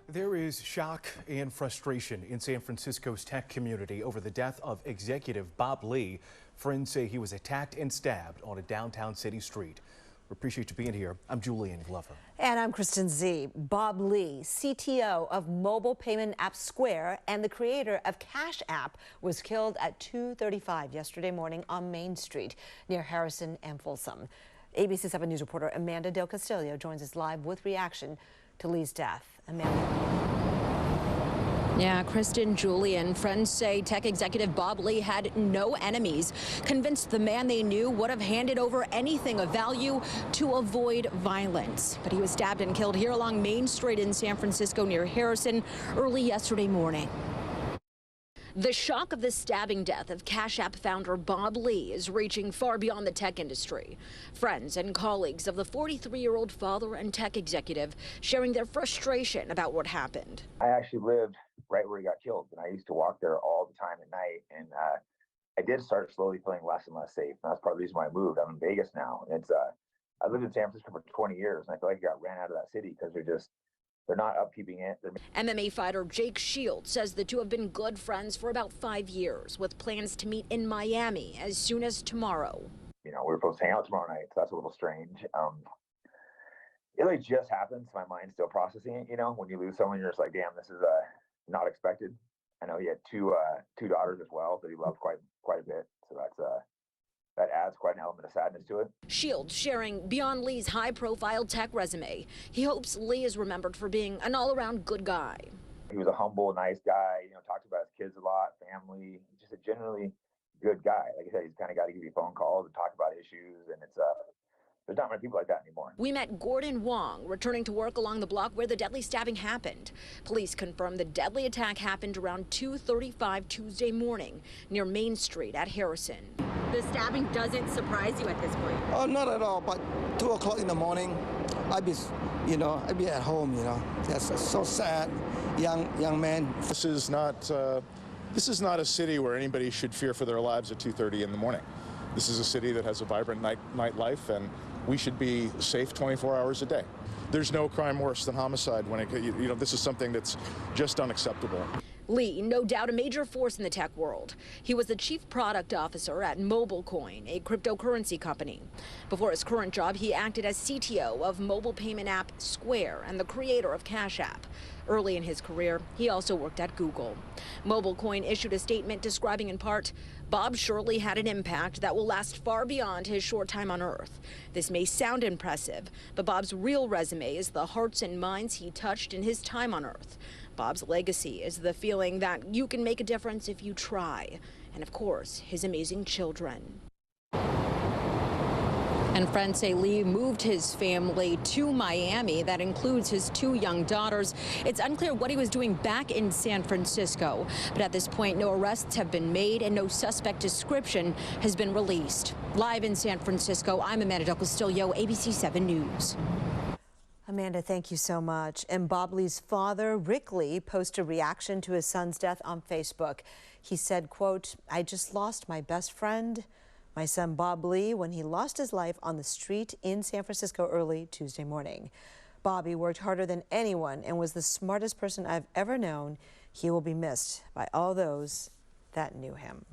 There is shock and frustration in San Francisco's tech community over the death of executive Bob Lee. Friends say he was attacked and stabbed on a downtown city street. We appreciate you being here. I'm Julian Glover. And I'm Kristen Z. Bob Lee, CTO of mobile payment app Square and the creator of Cash App, was killed at 2:35 yesterday morning on Main Street near Harrison and Folsom. ABC 7 News reporter Amanda Del Castillo joins us live with reaction to Lee's death. Amanda. Yeah, Kristen, Julian, friends say tech executive Bob Lee had no enemies, convinced the man they knew would have handed over anything of value to avoid violence. But he was stabbed and killed here along Main Street in San Francisco near Harrison early yesterday morning. The shock of the stabbing death of Cash App founder Bob Lee is reaching far beyond the tech industry. Friends and colleagues of the 43-year-old father and tech executive sharing their frustration about what happened. I actually lived right where he got killed, and I used to walk there all the time at night, and I did start slowly feeling less and less safe, and that's part of the reason why I moved. I'm in Vegas now, and I lived in San Francisco for 20 years, and I feel like I got ran out of that city because they're not upkeeping it. MMA fighter Jake Shields says the two have been good friends for about 5 years, with plans to meet in Miami as soon as tomorrow. You know, we were supposed to hang out tomorrow night, so that's a little strange. It like just happened, so my mind's still processing it. You know, when you lose someone, you're just like, damn, this is not expected. I know he had two daughters as well that he loved quite a bit, so that adds quite an element of sadness to it. Shields sharing beyond Lee's high-profile tech resume. He hopes Lee is remembered for being an all-around good guy. He was a humble, nice guy. You know, talked about his kids a lot, family. Just a generally good guy. Like I said, he's the kind of guy to give you phone calls and talk about issues, and there's not many people like that anymore. We met Gordon Wong, returning to work along the block where the deadly stabbing happened. Police confirmed the deadly attack happened around 2:35 Tuesday morning near Main Street at Harrison. The stabbing doesn't surprise you at this point? Oh, not at all, but 2 o'clock in the morning, I'd be at home, you know. That's so sad, young man. This is not a city where anybody should fear for their lives at 2:30 in the morning. This is a city that has a vibrant nightlife, and we should be safe 24 hours a day. There's no crime worse than homicide this is something that's just unacceptable. Lee, no doubt a major force in the tech world. He was the chief product officer at MobileCoin, a cryptocurrency company. Before his current job, he acted as CTO of mobile payment app Square and the creator of Cash App. Early in his career, he also worked at Google. MobileCoin issued a statement describing in part, Bob surely had an impact that will last far beyond his short time on Earth. This may sound impressive, but Bob's real resume is the hearts and minds he touched in his time on Earth. Bob's legacy is the feeling that you can make a difference if you try. And of course, his amazing children. And friends say Lee moved his family to Miami. That includes his 2 young daughters. It's unclear what he was doing back in San Francisco. But at this point, no arrests have been made and no suspect description has been released. Live in San Francisco, I'm Amanda Del Castillo, ABC 7 News. Amanda, thank you so much. And Bob Lee's father, Rick Lee, posted a reaction to his son's death on Facebook. He said, quote, "I just lost my best friend, my son Bob Lee, when he lost his life on the street in San Francisco early Tuesday morning. Bobby worked harder than anyone and was the smartest person I've ever known. He will be missed by all those that knew him."